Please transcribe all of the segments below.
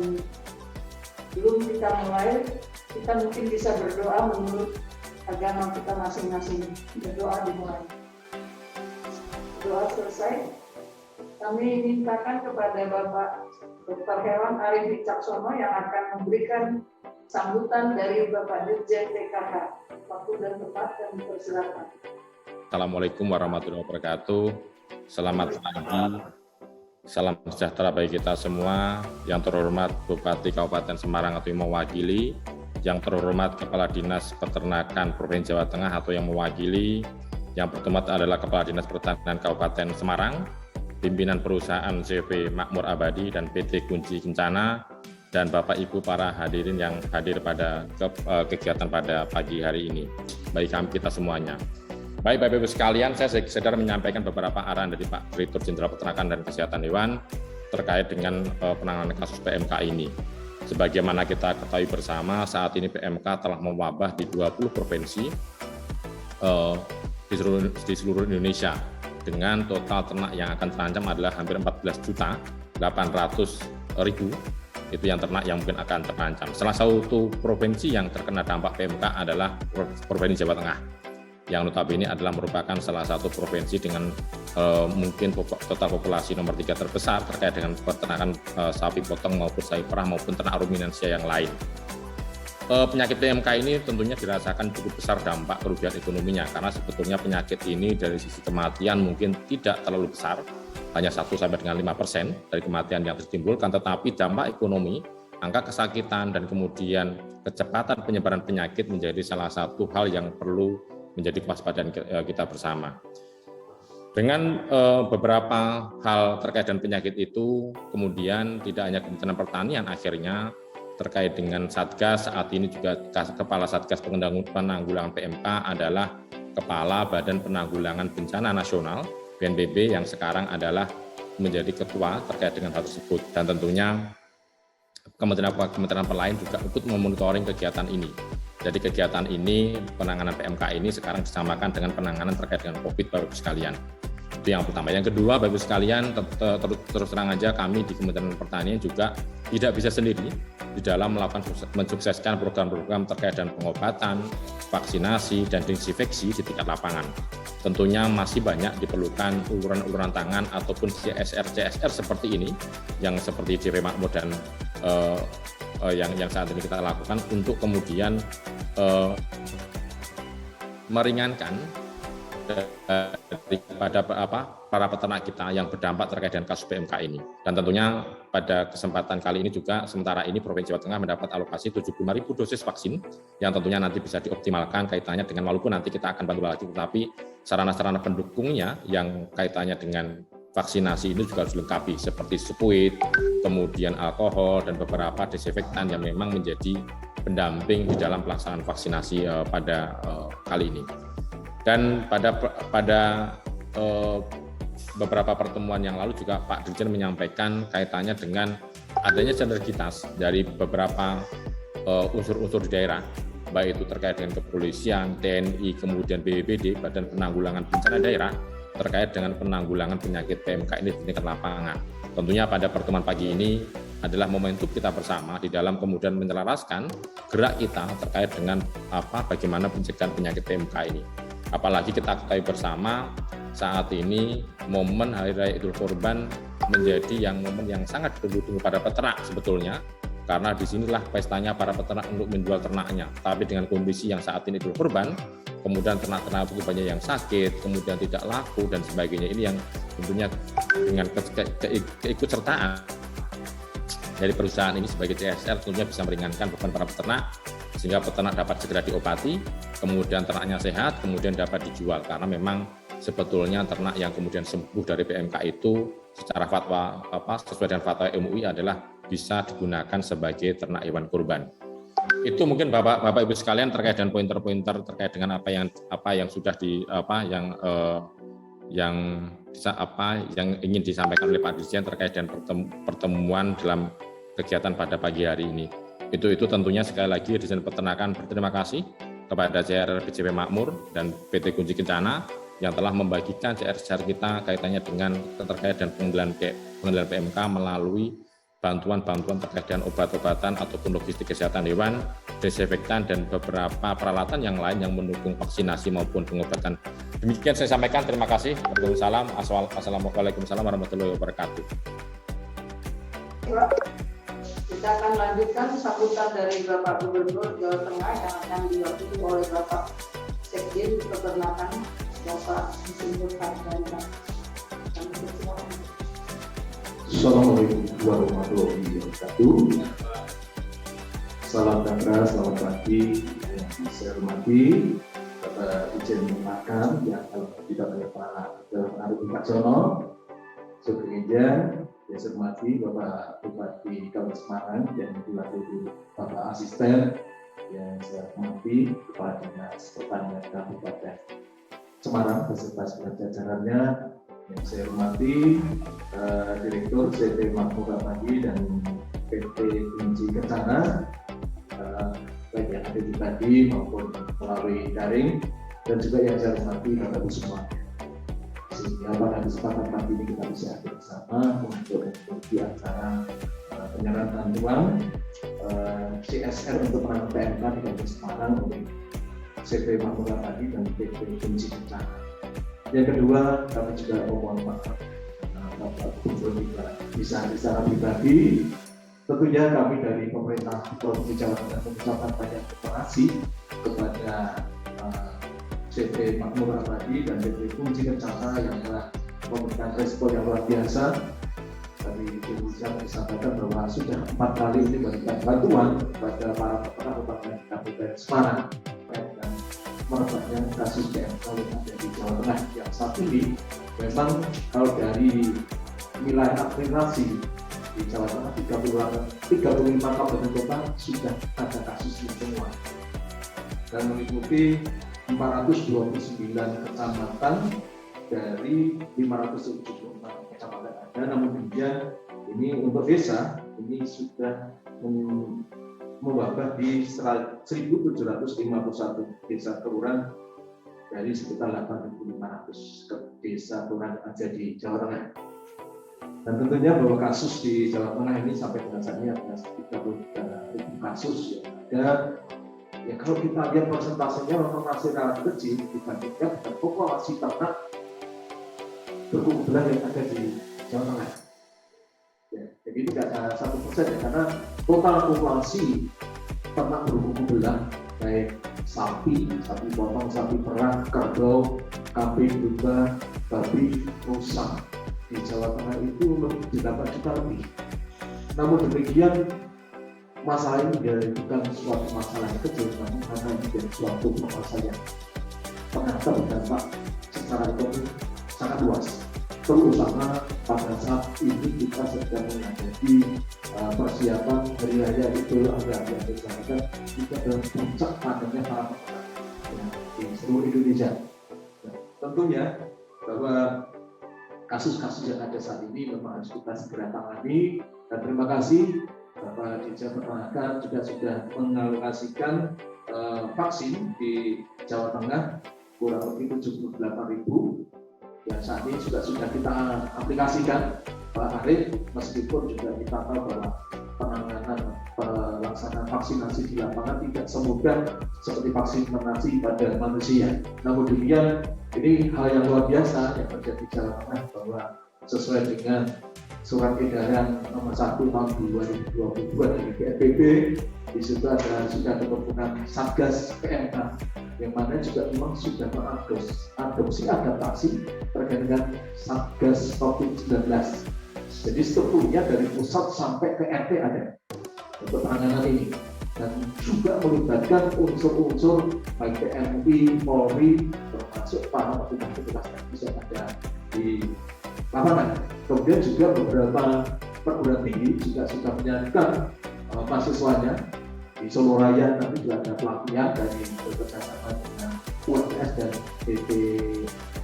Dan belum kita mulai, kita mungkin bisa berdoa menurut agama kita masing-masing. Berdoa dimulai. Doa selesai, kami mintakan kepada Bapak Dr. Hewan Arif Wicaksono yang akan memberikan sambutan dari Bapak Dirjen PKK. Waktu dan tempat kami persilakan. Assalamualaikum warahmatullahi wabarakatuh. Selamat pagi, salam sejahtera bagi kita semua. Yang terhormat Bupati Kabupaten Semarang atau yang mewakili, yang terhormat Kepala Dinas Peternakan Provinsi Jawa Tengah atau yang mewakili, yang pertama adalah Kepala Dinas Pertanian Kabupaten Semarang, pimpinan perusahaan CV Makmur Abadi dan PT Kunci Kencana, dan Bapak Ibu para hadirin yang hadir pada kegiatan pada pagi hari ini. Baik kami kita semuanya. Baik Bapak Ibu sekalian, saya sedang menyampaikan beberapa arahan dari Pak Direktur Jenderal Peternakan dan Kesehatan Hewan terkait dengan penanganan kasus PMK ini. Sebagaimana kita ketahui bersama, saat ini PMK telah mewabah di 20 provinsi di seluruh Indonesia, dengan total ternak yang akan terancam adalah hampir 14.800.000. Itu yang ternak yang mungkin akan terancam. Salah satu provinsi yang terkena dampak PMK adalah Provinsi Jawa Tengah, yang notabene adalah merupakan salah satu provinsi dengan mungkin total populasi nomor 3 terbesar terkait dengan peternakan sapi potong maupun sapi perah maupun ternak ruminansia yang lain. Penyakit PMK ini tentunya dirasakan cukup besar dampak kerugian ekonominya, karena sebetulnya penyakit ini dari sisi kematian mungkin tidak terlalu besar, hanya 1-5% dari kematian yang tertimbulkan, tetapi dampak ekonomi, angka kesakitan dan kemudian kecepatan penyebaran penyakit menjadi salah satu hal yang perlu menjadi kewaspadaan kita bersama. Dengan beberapa hal terkait dengan penyakit itu, kemudian tidak hanya Kementerian Pertanian akhirnya terkait dengan Satgas, saat ini juga Kepala Satgas Penanggulangan PMK adalah Kepala Badan Penanggulangan Bencana Nasional BNPB yang sekarang adalah menjadi ketua terkait dengan hal tersebut, dan tentunya kementerian lain juga ikut memonitoring kegiatan ini. Jadi kegiatan ini, penanganan PMK ini sekarang disamakan dengan penanganan terkait dengan COVID, Bapak Ibu sekalian. Itu yang pertama. Yang kedua, Bapak Ibu sekalian, terus terang aja kami di Kementerian Pertanian juga tidak bisa sendiri di dalam melakukan mensukseskan program-program terkait dengan pengobatan, vaksinasi, dan disinfeksi di tingkat lapangan. Tentunya masih banyak diperlukan uluran-uluran tangan ataupun CSR seperti ini, yang seperti CV Makmur dan yang saat ini kita lakukan untuk kemudian meringankan daripada para peternak kita yang berdampak terkait dengan kasus PMK ini. Dan tentunya pada kesempatan kali ini juga sementara ini Provinsi Jawa Tengah mendapat alokasi 75.000 dosis vaksin yang tentunya nanti bisa dioptimalkan kaitannya dengan, walaupun nanti kita akan bantu lagi, tetapi sarana-sarana pendukungnya yang kaitannya dengan vaksinasi ini juga harus dilengkapi seperti spuit, kemudian alkohol dan beberapa desinfektan yang memang menjadi pendamping di dalam pelaksanaan vaksinasi pada kali ini. Dan pada beberapa pertemuan yang lalu juga Pak Dirjen menyampaikan kaitannya dengan adanya sinergitas dari beberapa unsur-unsur di daerah, baik itu terkait dengan kepolisian, TNI, kemudian BPBD, Badan Penanggulangan Bencana Daerah, terkait dengan penanggulangan penyakit PMK ini di tingkat lapangan. Tentunya pada pertemuan pagi ini adalah momentum kita bersama di dalam kemudian menyelaraskan gerak kita terkait dengan bagaimana pencegahan penyakit PMK ini. Apalagi kita ketahui bersama saat ini momen Hari Raya Idul Kurban menjadi momen yang sangat ditunggu-tunggu pada peternak sebetulnya, karena disinilah pestanya para peternak untuk menjual ternaknya. Tapi dengan kondisi yang saat ini Idul Kurban, kemudian ternak-ternak itu banyak yang sakit, kemudian tidak laku dan sebagainya, ini yang tentunya dengan keikutsertaan dari perusahaan ini sebagai CSR tentunya bisa meringankan beban para peternak, sehingga peternak dapat segera diobati, kemudian ternaknya sehat, kemudian dapat dijual, karena memang sebetulnya ternak yang kemudian sembuh dari PMK itu secara fatwa sesuai dengan fatwa MUI adalah bisa digunakan sebagai ternak hewan kurban. Itu mungkin Bapak Ibu sekalian terkait dengan pointer-pointer terkait dengan apa yang sudah yang ingin disampaikan oleh Pak Dirjen terkait dengan pertemuan dalam kegiatan pada pagi hari ini. Itu tentunya sekali lagi Dirjen Peternakan berterima kasih kepada CR BCP Makmur dan PT Kunci Kencana yang telah membagikan CR kita kaitannya dengan terkait dan pengendalian PMK melalui bantuan-bantuan terkait dengan obat-obatan ataupun logistik kesehatan hewan, desinfektan, dan beberapa peralatan yang lain yang mendukung vaksinasi maupun pengobatan. Demikian saya sampaikan. Terima kasih. Assalamualaikum warahmatullahi wabarakatuh. Kita akan lanjutkan sambutan dari Bapak Gubernur Jawa Tengah yang akan diwakili oleh Bapak Sekjen Peternakan, Bapak Insinyur Harjana. Assalamualaikum warahmatullahi wabarakatuh. Salam sejahtera, selamat pagi. Yang saya hormati Bapak Dirjen Peternakan yang kita oleh Pak Arif Wicaksono, Sekjen. Yang saya hormati Bapak Bupati Kabupaten Semarang yang diwakili Bapak Asisten. Yang saya hormati Kepala Dinas Pertanian Kabupaten Semarang beserta segala jajarannya. Yang saya hormati Direktur CP Makmur Ramadi dan PT Kunci Kencana, baik yang ada di tadi maupun melalui daring, dan juga yang saya hormati Bapak Ibu semua. Sehingga pada kesempatan pagi ini kita bisa hadir bersama untuk mengikuti acara penyerahan bantuan CSR untuk penanganan PMK di Kabupaten Semarang oleh CP Makmur Ramadi dan PT Kunci Kencana. Yang kedua, kami juga mohon maaf Bapak Gubernur tidak bisa secara pribadi. Tentunya kami dari pemerintah Provinsi Jawa Tengah mengucapkan banyak terima kasih kepada CP Makmur Ramadi dan PT Kunci Kencana yang telah memberikan respon yang luar biasa. Tadi Ibu Jan disampaikan bahwa sudah 4 kali ini memberikan bantuan kepada para peternak di Kabupaten Semarang dan merebaknya kasus PMK yang ada di Jawa Tengah. Yang saat ini memang kalau dari wilayah administrasi di Jawa Tengah 35 kabupaten kota sudah ada kasus ini semua dan meliputi 429 kecamatan dari 576 kecamatan ada. Namun demikian ini untuk desa ini sudah mewabah di 1.751 desa kelurahan dari sekitar 8.500 desa kelurahan ada di Jawa Tengah. Dan tentunya bahwa kasus di Jawa Tengah ini sampai dengan saat ini ada 33.000 kasus yang ada. Ya kalau kita lihat persentasenya memang masih relatif kecil dibandingkan dengan populasi ternak berkuku belah yang ada di Jawa Tengah. Ya, jadi tidak ada 1% ya, karena total populasi ternak berkuku belah baik sapi potong, sapi perah, kerbau, kambing, domba, babi, rusa di Jawa Tengah itu lebih 8 juta lebih. Namun demikian masalah ini bukan suatu masalah yang kecil, namun karena menjadi suatu masalah yang ternyata berdampak secara ekonomi sangat luas. Terutama pada saat ini kita sedang menghadapi persiapan hari raya Idul Adha yang disebutkan juga dalam puncak panennya para peternak di seluruh Indonesia. Nah, tentunya bahwa kasus-kasus yang ada saat ini memang harus kita segera tangani, dan terima kasih Bapak Dirjen Peternakan juga sudah mengalokasikan vaksin di Jawa Tengah kurang lebih 78.000 yang saat ini juga sudah kita aplikasikan Pak Arif, meskipun juga kita tahu bahwa penanganan pelaksanaan vaksinasi di lapangan tidak semudah seperti vaksinasi pada manusia. Namun demikian ini hal yang luar biasa yang terjadi di Jawa Tengah bahwa sesuai dengan Surat Edaran nomor 1 tahun 2022 dari BNPB, di situ sudah pembentukan Satgas PMK yang mana juga memang sudah mengadopsi adaptasi terkait dengan Satgas COVID-19. Jadi strukturnya dari pusat sampai ke RT ada untuk penanganan ini, dan juga melibatkan unsur-unsur baik TNI, Polri, termasuk para petugas teknis yang ada di lapangan. Kemudian juga beberapa perguruan tinggi juga sudah menyiapkan mahasiswanya di Solo Raya. Nanti juga ada pelatihan dari bekerjasama dengan UMS dan PT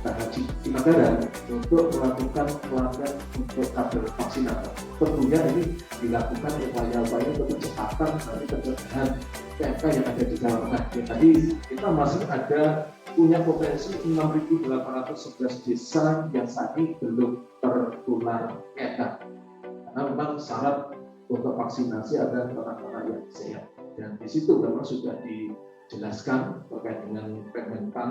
Haji Cimanggara untuk melakukan pelatihan untuk kader vaksinator. Tentunya ini dilakukan upaya-upaya untuk percepatan dari pencegahan PMK yang ada di Jawa Tengah. Tadi kita masih ada punya potensi 6.811 desa yang saat ini belum tertular PMK. Karena memang syarat untuk vaksinasi agar ternak-ternak yang sehat. Dan di situ memang sudah dijelaskan terkait dengan Permenpan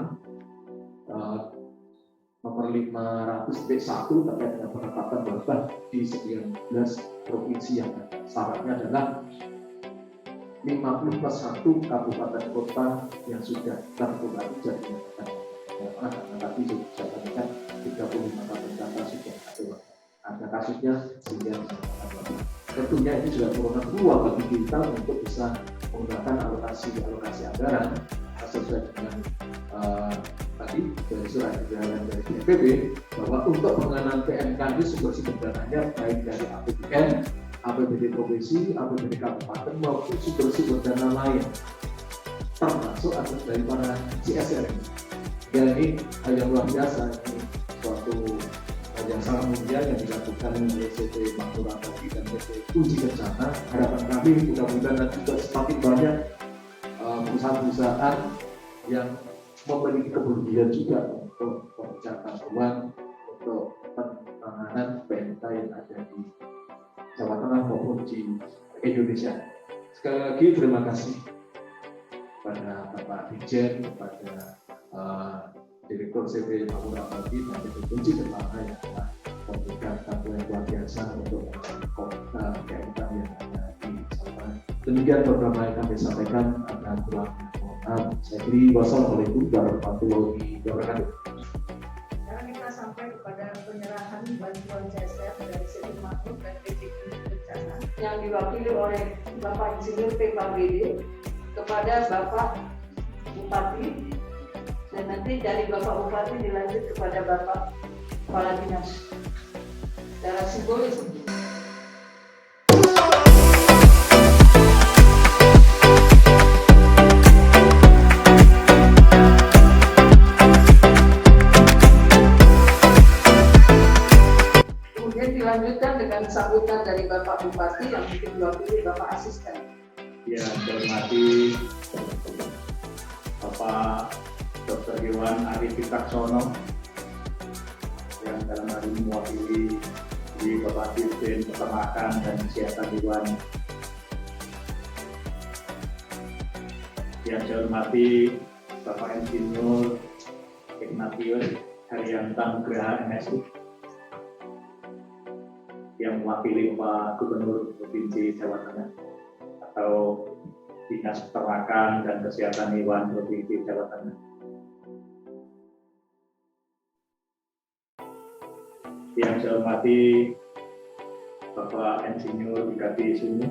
nomor 500.1 terkait dengan penetapan wabah di 19 provinsi yang ada. Syaratnya adalah 51 kabupaten kota yang sudah terpapar jadi dinyatakan wabah. Karena tadi sudah katakan 35 kabupaten sudah ada kasusnya sehingga dinyatakan wabah. Tentunya ini juga merupakan peluang bagi kita untuk bisa menggunakan alokasi anggaran sesuai dengan tadi dari surat edaran dari BNPB bahwa untuk penanganan PMK ini sumber dananya baik dari APBN, APBD provinsi, APBD kabupaten maupun sumber dana lain termasuk atas dari para CSR ini. Dan ini hal yang luar biasa, ini suatu hal yang sangat mulia yang dilakukan oleh CT Makmur Abadi dan CT Kunci Kencana. Harapan kami mudah-mudahan juga semakin banyak perusahaan-perusahaan yang memiliki kepedulian juga untuk mencatat uang untuk penanganan PMK yang ada di Jawa Tengah maupun di Indonesia. Sekali lagi terima kasih kepada Bapak Dirjen, kepada Direktur CV Makmur Abadi dan Direktur Kunci Kencana yang telah memberikan bantuan yang luar biasa untuk kota PMK yang ada di Jawa Tengah. Demikian beberapa yang kami sampaikan, ada kurang. Saya kira wassalamualaikum warahmatullahi wabarakatuh. Sekarang kita sampai kepada penyerahan bantuan CSR dari CT Makmur dan PT Bencana yang diwakili oleh Bapak Insinyur PKBD kepada Bapak Bupati, dan nanti dari Bapak Bupati dilanjut kepada Bapak Kepala Dinas. Secara simbolis. Dilanjutkan dengan sambutan dari Bapak Bupati yang mungkin diwakili Bapak Asisten. Yang saya hormati Bapak Dr. Iwan Arif Wicaksono yang dalam hal ini mewakili di Bapak Dirjen Peternakan dan Kesehatan Hewan. Yang saya hormati Bapak Insinyur Ignatius Haryanto Nugraha MSI yang mewakili Pak Gubernur Provinsi Jawa Tengah atau Dinas Peternakan dan Kesehatan Hewan Provinsi Jawa Tengah. Yang saya hormati Bapak Insinyur Wigati Sunu,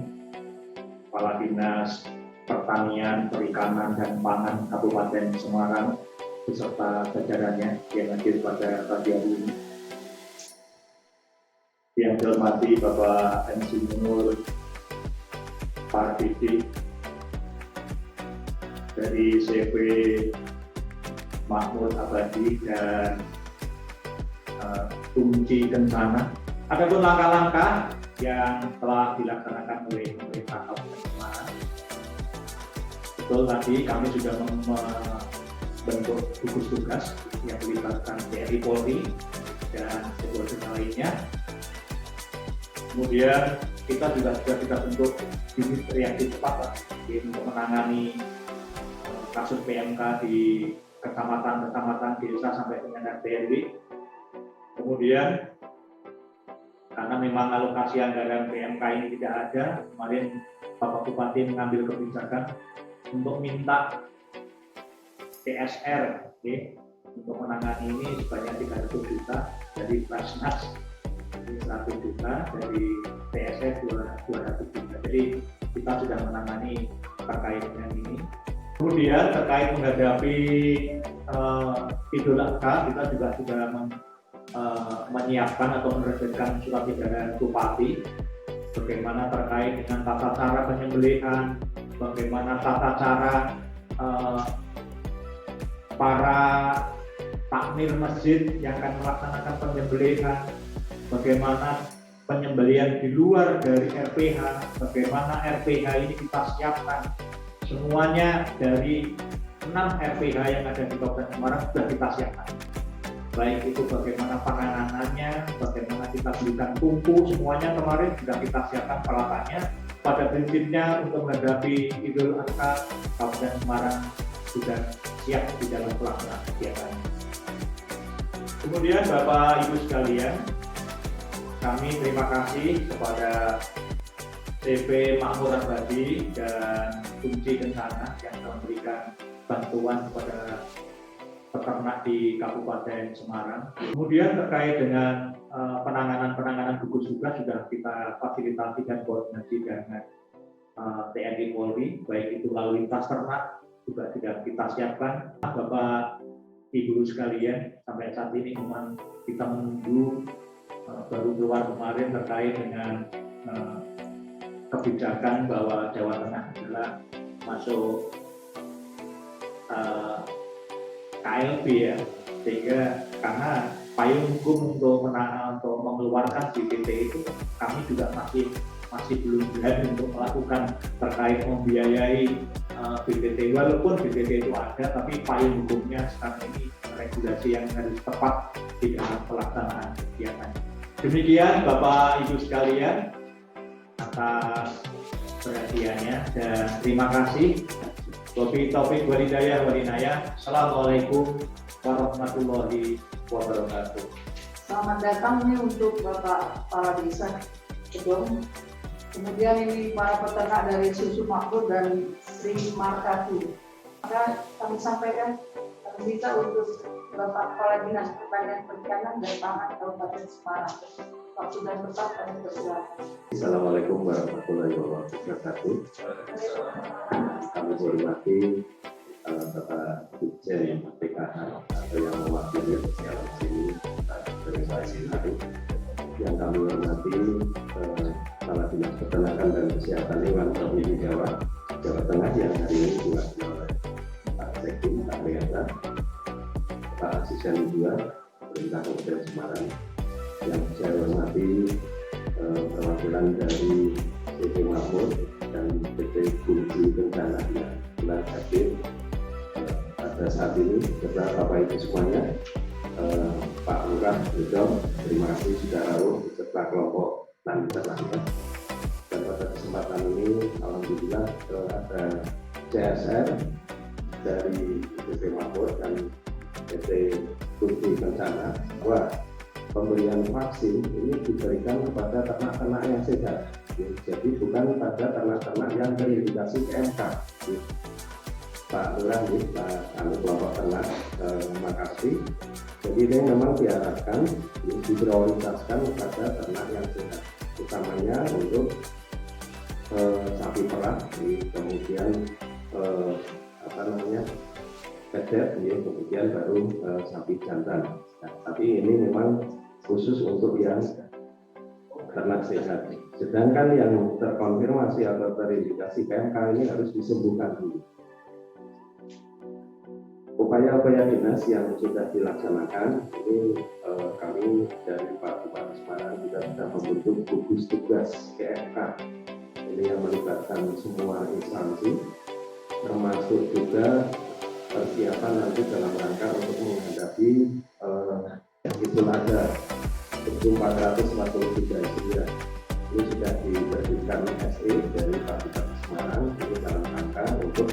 Kepala Dinas Pertanian, Perikanan, dan Pangan Kabupaten Semarang beserta jajarannya yang hadir pada pagi hari ini. Yang saya hormati Bapak Insinyur Pardidi dari CV Makmur Abadi dan Kunci Kencana. Adapun langkah-langkah yang telah dilaksanakan oleh pemerintah Kabupaten Semarang, betul tadi kami sudah membentuk gugus tugas yang melibatkan TNI Polri dan sebuah lainnya. Kemudian kita juga sudah kita bentuk unit reaksi cepat untuk menangani kasus PMK di kecamatan-kecamatan, desa sampai dengan RT RW. Kemudian karena memang alokasi anggaran PMK ini tidak ada, kemarin Bapak Bupati mengambil kebijakan untuk minta CSR untuk menangani ini sebanyak 300 juta dari Basnas, 100 juta dari PSF 200 juta. Jadi kita sudah menangani terkait dengan ini. Kemudian terkait menghadapi Idul Adha, kita juga sudah menyiapkan atau menerbitkan surat edaran Bupati bagaimana terkait dengan tata cara penyembelihan, bagaimana tata cara para takmir masjid yang akan melaksanakan penyembelihan, bagaimana penyembelihan di luar dari RPH, bagaimana RPH ini kita siapkan. Semuanya dari 6 RPH yang ada di Kabupaten Semarang sudah kita siapkan. baik itu bagaimana penanganannya, bagaimana kita belikan tungku, semuanya kemarin sudah kita siapkan peralatannya. Pada prinsipnya untuk menghadapi Idul Adha, Kabupaten Semarang sudah siap di dalam pelaksanaan kegiatan. Kemudian Bapak Ibu sekalian, kami terima kasih kepada TP Makmur Abadi dan Kunci Kencana yang telah memberikan bantuan kepada peternak di Kabupaten Semarang. Kemudian terkait dengan penanganan gugus tugas sudah kita fasilitasi dan koordinasi dengan TNI Polri, baik itu lalu lintas ternak juga sudah kita siapkan. Bapak Ibu sekalian, sampai saat ini memang kita menunggu baru keluar kemarin terkait dengan kebijakan bahwa Jawa Tengah adalah masuk KLB ya, sehingga karena payung hukum untuk mengeluarkan BPT itu kami juga masih belum berani untuk melakukan terkait membiayai BPT, walaupun BPT itu ada, tapi payung hukumnya sekarang ini regulasi yang harus tepat di dalam pelaksanaan kegiatan. Demikian Bapak Ibu sekalian atas perhatiannya dan terima kasih. Wabillahi taufiq wal hidayah wal inayah. Assalamualaikum warahmatullahi wabarakatuh. Selamat datang nih untuk Bapak Kepala Desa Kedong. Kemudian ini para peternak dari Susu Makmur dan Sri Markati. Maka kami sampaikan kami minta untuk Bapak Kepala Dinas Pertanian Perikanan dan Pangan Kabupaten Semarang. Waktu dan tempat kami persilakan. Assalamualaikum warahmatullahi wabarakatuh. Kami hormati Bapak Dirjen PKH atau yang mewakili dalam sini yang kami hormati Kepala Dinas Peternakan dan Kesehatan Hewan Provinsi Jawa Tengah yang hari ini diwakili oleh Pak Sekjen Pak Riyata, Pak Asisten 2 Pemerintah Kabupaten Semarang, yang saya hormati perwakilan dari TP Makmur dan PT Kunci Kencana yang telah hadir pada saat ini, beserta Bapak Ibu semuanya, Pak Lurah Gedong, terima kasih sudah rawuh beserta kelompok tani terlantar. Dan pada kesempatan ini, alhamdulillah ada CSR dari TP Makmur dan PT Kunci Kencana bahwa pemberian vaksin ini diberikan kepada ternak-ternak yang sehat, jadi bukan pada ternak-ternak yang terindikasi PMK. Pak Lurah, Pak kelompok ternak Makasih. Jadi ini memang diarahkan, diprioritaskan kepada ternak yang sehat, utamanya untuk sapi perah, kemudian pedet, kemudian baru sapi jantan. Nah, tapi ini memang khusus untuk yang ternak sehat. Sedangkan yang terkonfirmasi atau terindikasi PMK ini harus disembuhkan dulu. Upaya-upaya dinas yang sudah dilaksanakan ini kami dari Pak Bupati Semarang juga sudah membentuk gugus tugas GFK. Ini yang melibatkan semua instansi, termasuk juga persiapan nanti dalam rangka untuk menghadapi yang itu ada 1443 Hijriah. Ini sudah diterbitkan SE dari Pak Bupati Semarang ini dalam rangka untuk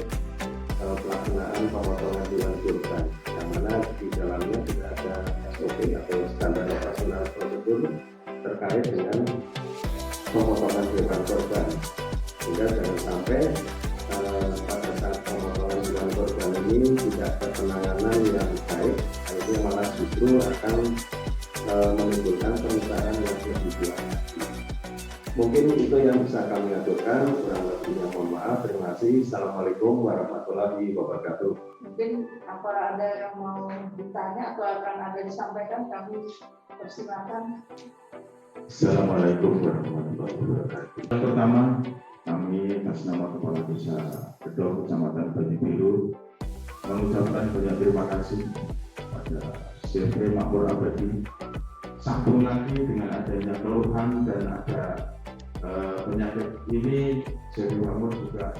pelaksanaan pemotongan hewan kurban, yang mana di dalamnya tidak ada SOP atau standar operasional prosedur terkait dengan pemotongan hewan kurban, sehingga jangan sampai pada saat pemotongan hewan kurban ini tidak ada penanganan yang baik, akhirnya malah justru akan menimbulkan penyebaran yang lebih luas. Mungkin itu yang bisa kami aturkan, kurang lebihnya mohon maaf. Terima kasih. Assalamualaikum warahmatullahi wabarakatuh. Mungkin apa ada yang mau ditanya atau akan ada disampaikan, kami persilakan. Assalamualaikum warahmatullahi wabarakatuh. Yang pertama, kami atas nama Kepala Desa Gedong, Kecamatan Bani Biru, mengucapkan banyak terima kasih pada TP Makmur Abadi. Sambung lagi dengan adanya keluhan dan ada penyakit ini, TP Makmur juga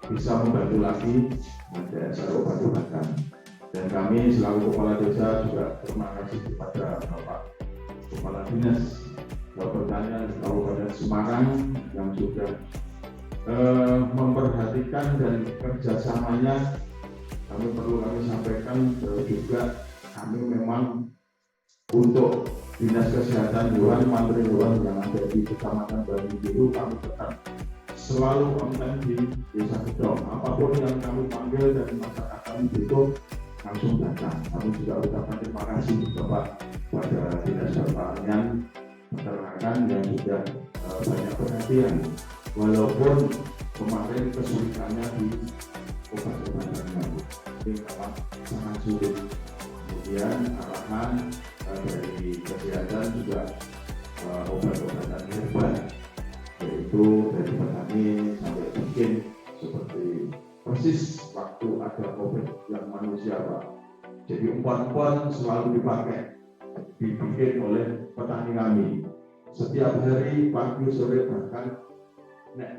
bisa membantu lagi ada obat-obatan. Dan kami selaku Kepala Desa juga terima kasih kepada Bapak Kepala Dinas Pertanian Kabupaten Semarang yang sudah memperhatikan dan kerjasamanya. Kami sampaikan juga kami memang untuk Dinas Kesehatan Hewan, Mantri Hewan yang ada di Kecamatan Batu Biru, kami tetap selalu konten di Desa Gedong. Apapun yang kami panggil dari masyarakat kami itu langsung datang. Kami juga ucapkan terima kasih Bapak pada Dinas Pertanian Peternakan yang sudah banyak perhatian. Walaupun kemarin kesulitannya di obat-obatannya, ini memang sangat sulit. Kemudian arahan dari kesehatan juga obat-obatan herbal, yaitu dari petani sampai bikin seperti persis waktu ada COVID yang manusia Pak. Jadi umpan-umpan selalu dibikin oleh petani kami. Setiap hari pagi sore bahkan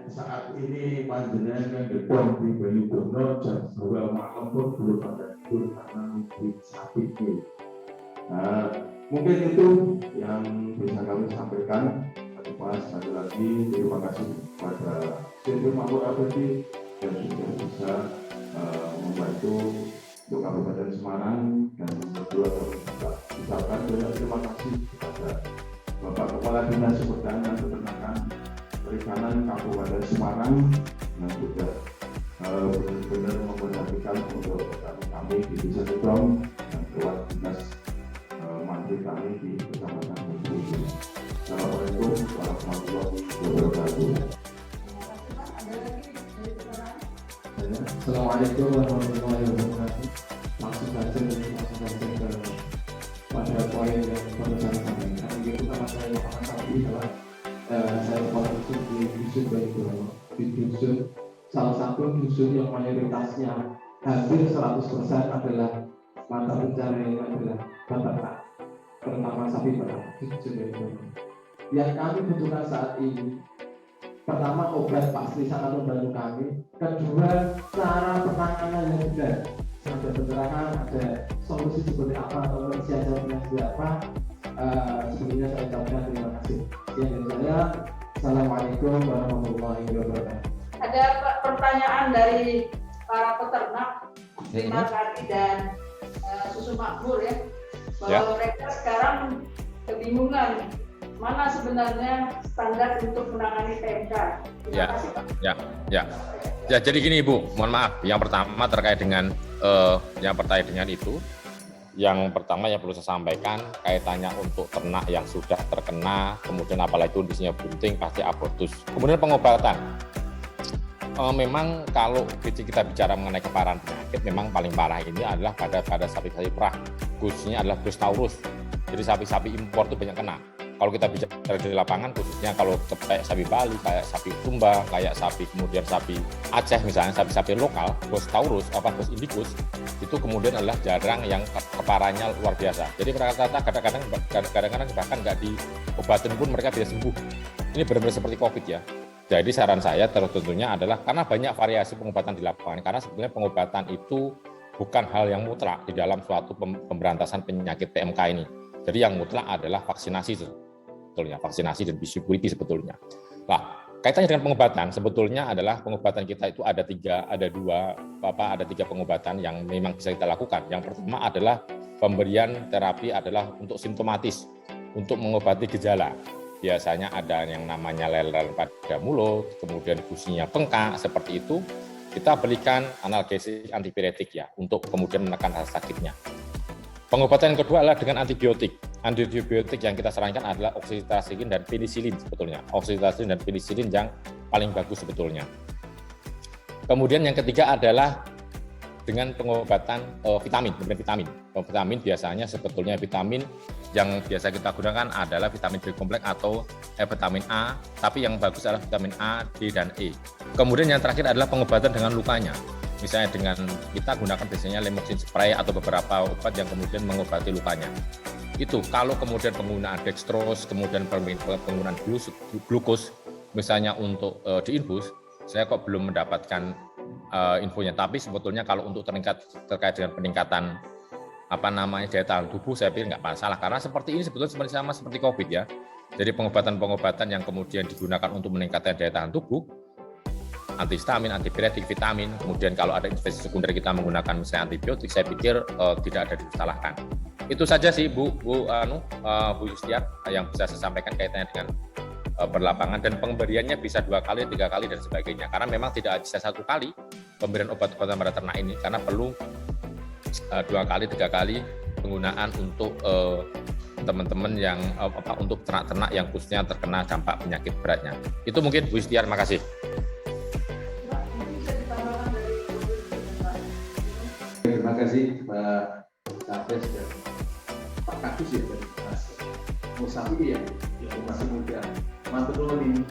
saat ini panjenengan di pon di Banyubono jam 2 malam pun belum ada tidur karena nungguin sapi ini. Mungkin itu yang bisa kami sampaikan. Sekali lagi terima kasih kepada Siti Mahmud Abadi yang sudah bisa membantu untuk Kabupaten Semarang, dan kedua kami juga ucapkan banyak terima kasih kepada Bapak Kepala Dinas Pertanian Peternakan Perikanan Kabupaten Semarang yang sudah benar-benar memperhatikan untuk petani kami di Desa Gedong dan lewat dinas mantri kami di Kecamatan Batu Biru. Assalamualaikum warahmatullahi wabarakatuh. Assalamualaikum warahmatullahi wabarakatuh. Langsung saja pada poin yang baru saya sampaikan. Yaitu nama saya Muhammad Safi, saya produksi di dusun Banyubono, di dusun salah satu dusun yang mayoritasnya hampir 100% adalah mata pencariannya adalah peternak, terutama sapi perah di dusun Banyubono. Yang kami butuhkan saat ini, pertama obat pasti sangat membantu kami, kedua cara penanganan yang benar, ada pencerahan, ada solusi seperti apa atau siasatnya seperti apa. Sebelumnya saya ucapkan terima kasih. Sekian dari saya. Assalamualaikum warahmatullahi wabarakatuh. Ada pertanyaan dari para peternak Terima Kasih dan Susu Makmur ya, bahwa mereka sekarang kebingungan mana sebenarnya standar untuk menangani PMK. Terima kasih Pak. Ya, jadi gini Ibu, mohon maaf. Yang pertama terkait dengan itu. Yang pertama yang perlu saya sampaikan kaitannya untuk ternak yang sudah terkena, kemudian apalagi kondisinya bunting pasti abortus. Kemudian pengobatan. Memang kalau kita bicara mengenai keparahan penyakit, memang paling parah ini adalah pada sapi-sapi perah, khususnya adalah Bos Taurus. Jadi sapi-sapi impor itu banyak kena. Kalau kita bicara di lapangan, khususnya kalau kayak sapi Bali, kayak sapi Sumba, kayak sapi kemudian sapi Aceh misalnya, sapi-sapi lokal, Bos Taurus, Bos Indicus, itu kemudian adalah jarang yang keparahannya luar biasa. Jadi rata-rata kadang-kadang bahkan nggak diobatin pun mereka bisa sembuh. Ini benar-benar seperti COVID ya. Jadi saran saya tentunya adalah karena banyak variasi pengobatan di lapangan, karena sebenarnya pengobatan itu bukan hal yang mutlak di dalam suatu pemberantasan penyakit PMK ini. Jadi yang mutlak adalah vaksinasi sebetulnya, vaksinasi dan biosecurity sebetulnya. Nah, kaitannya dengan pengobatan sebetulnya adalah pengobatan kita itu ada tiga pengobatan yang memang bisa kita lakukan. Yang pertama adalah pemberian terapi adalah untuk simptomatis, untuk mengobati gejala. Biasanya ada yang namanya leleran pada mulut, kemudian gusinya bengkak, seperti itu. Kita berikan analgesik antipiretik ya, untuk kemudian menekan rasa sakitnya. Pengobatan yang kedua adalah dengan antibiotik. Antibiotik yang kita sarankan adalah oksitasiklin dan penisilin sebetulnya. Oksitasiklin dan penisilin yang paling bagus sebetulnya. Kemudian yang ketiga adalah dengan pengobatan vitamin, pemberian vitamin. Vitamin biasanya sebetulnya vitamin yang biasa kita gunakan adalah vitamin B kompleks atau vitamin A, tapi yang bagus adalah vitamin A, D, dan E. Kemudian yang terakhir adalah pengobatan dengan lukanya. Misalnya dengan kita gunakan biasanya lemoxin spray atau beberapa obat yang kemudian mengobati lukanya. Itu kalau kemudian penggunaan dextrose, kemudian penggunaan glukos, misalnya untuk diinfus, saya kok belum mendapatkan infonya. Tapi sebetulnya kalau untuk terkait dengan peningkatan daya tahan tubuh, saya pikir nggak masalah, karena seperti ini sebetulnya sama seperti COVID ya. Jadi pengobatan-pengobatan yang kemudian digunakan untuk meningkatkan daya tahan tubuh, antihistamin, antipiretik, vitamin, kemudian kalau ada infeksi sekunder kita menggunakan misalnya antibiotik, saya pikir tidak ada disalahkan. Itu saja sih Bu Yustiar yang bisa saya sampaikan kaitannya dengan berlapangan, dan pemberiannya bisa 2 kali, 3 kali dan sebagainya. Karena memang tidak bisa 1 kali pemberian obat-obatan pada ternak ini, karena perlu 2 kali, 3 kali penggunaan untuk teman-teman yang untuk ternak-ternak yang khususnya terkena dampak penyakit beratnya. Itu mungkin Bu Yustiar, makasih. Terima kasih Pak Kapes dan Pak Kadus ya dari Mas Musafiri ya, yang masih muda. Mantul ini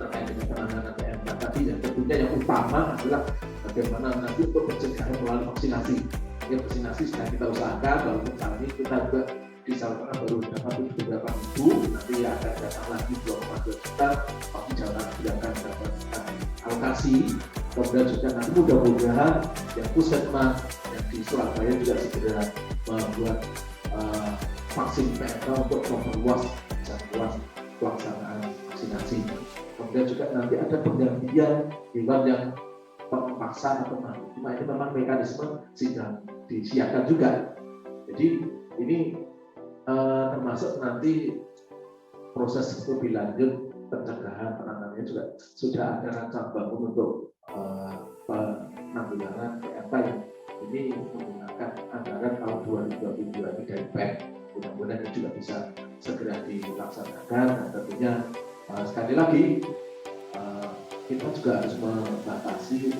terkait dengan penanganan PMK tadi, dan tentunya yang utama adalah bagaimana nanti untuk pencegahan melalui vaksinasi. Ya, vaksinasi sudah kita usahakan, walaupun saat ini kita juga di Jawa Tengah baru dapat beberapa minggu, nanti akan datang lagi 2,2 juta, tapi Jawa Tengah juga akan dapat alokasi. Kemudian juga nanti mudah-mudahan yang puskesmas yang di Surabaya juga segera membuat vaksin PMK untuk memperluas jangkauan pelaksanaan vaksinasi. Kemudian juga nanti ada penggantian hewan yang terpaksa atau mati. Cuma ini memang mekanisme sedang disiapkan juga. Jadi ini termasuk nanti proses lebih lanjut pencegahan penanganannya juga sudah ada rancang bangun untuk penanggulangan PMK yang ini menggunakan anggaran tahun 2022 ini dari PEM. Mudah-mudahan ini juga bisa segera dilaksanakan, dan tentunya sekali lagi kita juga harus membatasi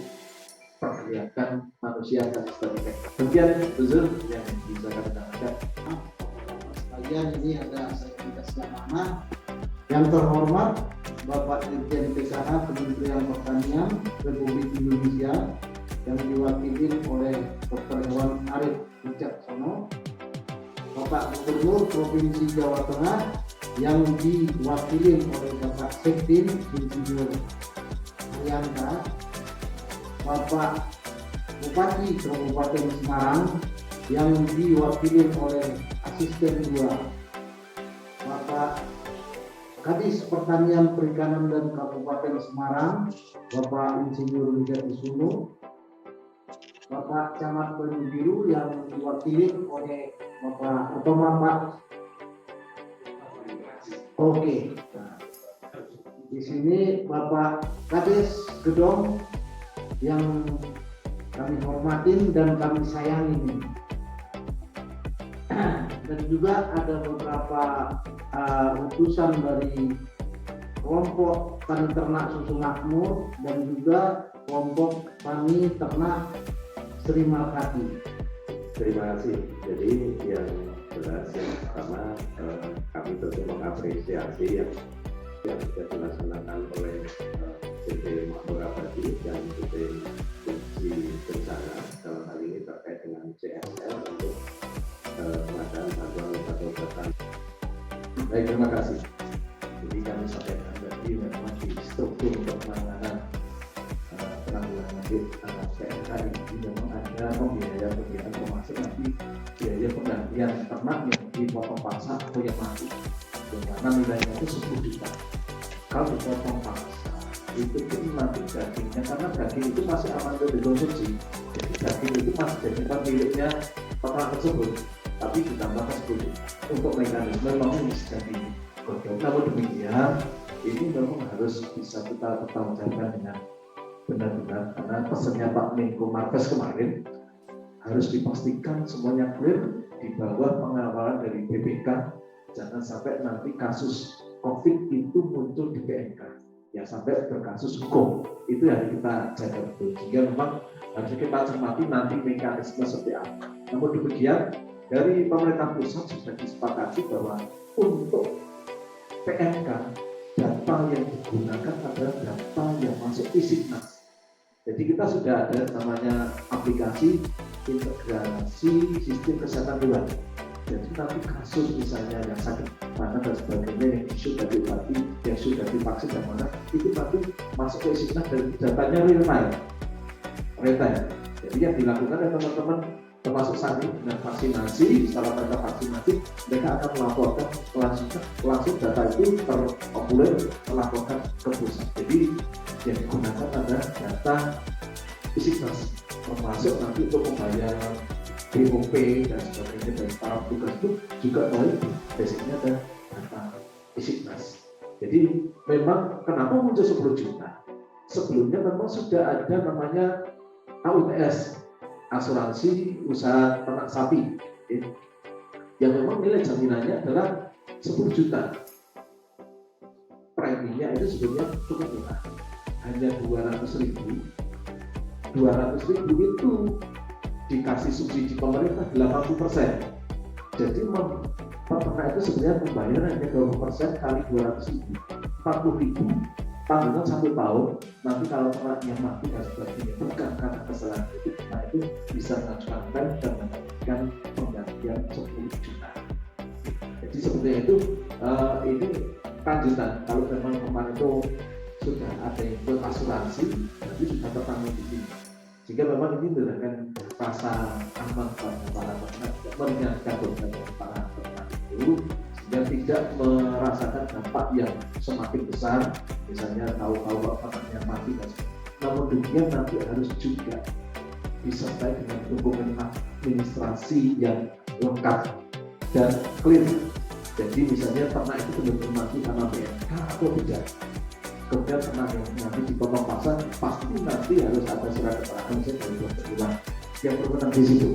pergerakan manusia dan sebagainya. Demikian Buzur yang bisa kami tanyakan. Sekalian, ini ada saya kasih nama yang terhormat Bapak Dirjen PKA Kementerian Pertanian Republik Indonesia yang diwakili oleh Dr. Hewan Arif Wicaksono, Bapak Gubernur Provinsi Jawa Tengah yang diwakili oleh Bapak Sekdim Insinyur Arianta, Bapak Bupati Kabupaten Semarang yang diwakili oleh Asisten 2, Bapak Kadis Pertanian Perikanan dan Kabupaten Semarang, Bapak Insinyur Widadi Sunu, Bapak Camat Banyu Biru yang diwakili oleh Bapak Oke. Nah, di sini Bapak Kades Gedong yang kami hormatin dan kami sayangi. Dan juga ada beberapa utusan dari kelompok tani ternak susu makmur dan juga kelompok tani ternak Sri Malkati. Terima kasih. Jadi yang jelas yang pertama kami tentu mengapresiasi yang sudah dilaksanakan oleh PT Makmur Abadi dan PT Fungsi Bencana dalam hal ini terkait dengan CSR untuk pengadaan bantuan obat-obatan. Baik, terima kasih. Jadi kami sampaikan tadi memang di struktur penanganan penanggulangan PMK ini memang ada pembiayaan termasuk nanti biaya penggantian ternak yang dipotong paksa atau yang mati, yang mana nilainya itu 10 juta. Kalau dipotong paksa itu pun nanti dagingnya, karena daging itu masih aman untuk dikonsumsi, jadi daging itu masih jadi miliknya peternak tersebut, tapi ditambahkan 10 juta untuk mekanisme memang ini sudah digodok. Namun demikian ini memang harus bisa kita pertanggungjawabkan dengan benar-benar, karena pesannya Pak Menko Marves kemarin harus dipastikan semuanya clear di bawah pengawalan dari BPK. Jangan sampai nanti kasus COVID itu muncul di PMK yang sampai berkasus hukum. Itu yang kita jaga betul, sehingga memang harus kita cermati nanti mekanisme seperti apa. Namun demikian dari pemerintah pusat sudah disepakati bahwa untuk PMK data yang digunakan adalah data yang masuk Isiknas. Jadi kita sudah ada namanya aplikasi integrasi sistem kesehatan hewan. Jadi nanti kasus misalnya yang sakit mana dan sebagainya yang sudah diobati, yang sudah divaksin dan mana, itu nanti masuk ke Isiknas dan datanya real time. preventif. Jadi yang dilakukan oleh teman-teman termasuk saat ini dengan vaksinasi, setelah mereka vaksinasi, mereka akan melaporkan langsung data itu terpopuler melaporkan ke pusat. Jadi yang digunakan adalah data isignas, termasuk nanti untuk pembayaran BOP dan sebagainya dari para petugas itu juga baik basicnya ada data isignas. Jadi memang kenapa muncul 10 juta? Sebelumnya memang sudah ada namanya AUTS, asuransi usaha ternak sapi, yang memang nilai jaminannya adalah 10 juta. Preminya itu sebetulnya cukup murah, hanya 200.000. 200.000 itu dikasih subsidi pemerintah 80%. Jadi peternak itu sebenarnya membayar hanya 20% kali 200.000, 40.000 tanggungan 1 tahun. Nanti kalau ternaknya mati dan sebagainya bukan karena kesalahan itu bisa mengajukan klaim dan mendapatkan penggantian 10 juta. Jadi sebetulnya itu ini lanjutan. Kalau memang kemarin itu sudah ada yang asuransi, nanti sudah tertanggung di sini. Sehingga memang ini memberikan rasa aman pada para peternak, meringankan beban para peternak itu, sehingga tidak merasakan dampak yang semakin besar, misalnya tahu-tahu peternaknya mati dan sebagainya. Namun demikian nanti harus juga disertai dengan dokumen administrasi yang lengkap dan clear. Jadi misalnya ternak itu benar-benar mati karena PMK atau tidak. Kemudian ternak yang nanti dipotong paksa, pasti nanti harus ada surat keterangan misalnya dari dokter hewan yang berwenang di situ.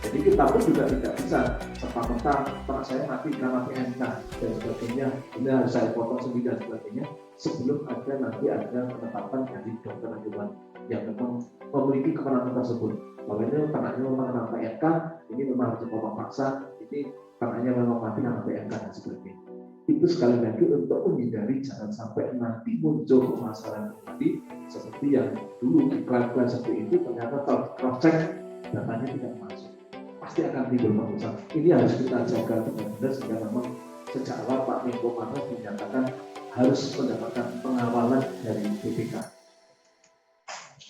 Jadi kita pun juga tidak bisa serta-merta ternak saya mati karena PMK dan sebagainya, ini harus saya potong sendiri dan sebagainya, sebelum nanti ada penetapan dari dokter hewan yang memang memiliki kewenangan tersebut. Bahwa ini ternaknya memang karena PMK, ini memang harus dipotong paksa, ini ternaknya memang mati karena PMK dan sebagainya. Itu sekali lagi untuk menghindari jangan sampai nanti muncul permasalahan kembali seperti yang dulu iklan-iklan seperti itu ternyata cross check datanya tidak masuk, pasti akan timbul permasalahan. Ini harus kita jaga benar-benar sehingga memang sejak awal Pak Menko Marves menyatakan harus mendapatkan pengawalan dari BPK.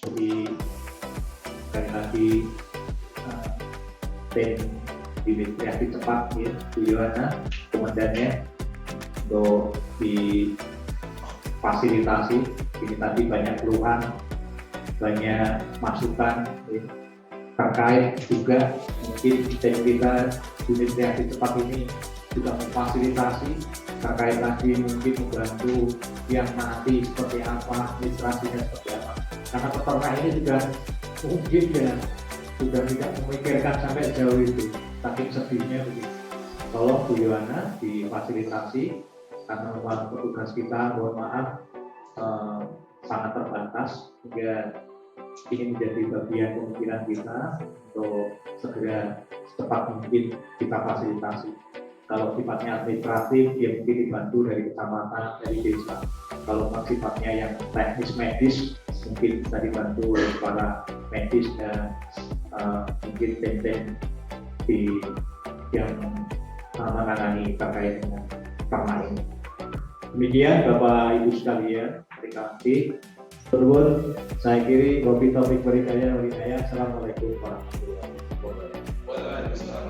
Jadi sekali lagi tim unit reaksi cepat ya, Bu Yohana komandannya untuk difasilitasi. Ini tadi banyak keluhan, banyak masukan ya, terkait juga mungkin tim kita unit reaksi cepat ini juga memfasilitasi terkait tadi mungkin membantu yang mati seperti apa, administrasinya seperti apa. Karena peternak ini juga mungkin ya sudah tidak memikirkan sampai jauh itu, saking sedihnya begitu. Tolong Bu Yohana difasilitasi karena memang petugas kita mohon maaf sangat terbatas, sehingga ini menjadi bagian pemikiran kita untuk segera secepat mungkin kita fasilitasi. Kalau sifatnya administratif, ya mungkin dibantu dari kecamatan, dari desa. Kalau sifatnya yang teknis medis, mungkin bisa dibantu oleh para medis dan mungkin tim-tim yang menangani terkait dengan ternak ini. Demikian Bapak Ibu sekalian, terima kasih. Turun, saya kiri Bobi Taufik Beridaya. Assalamualaikum warahmatullahi wabarakatuh.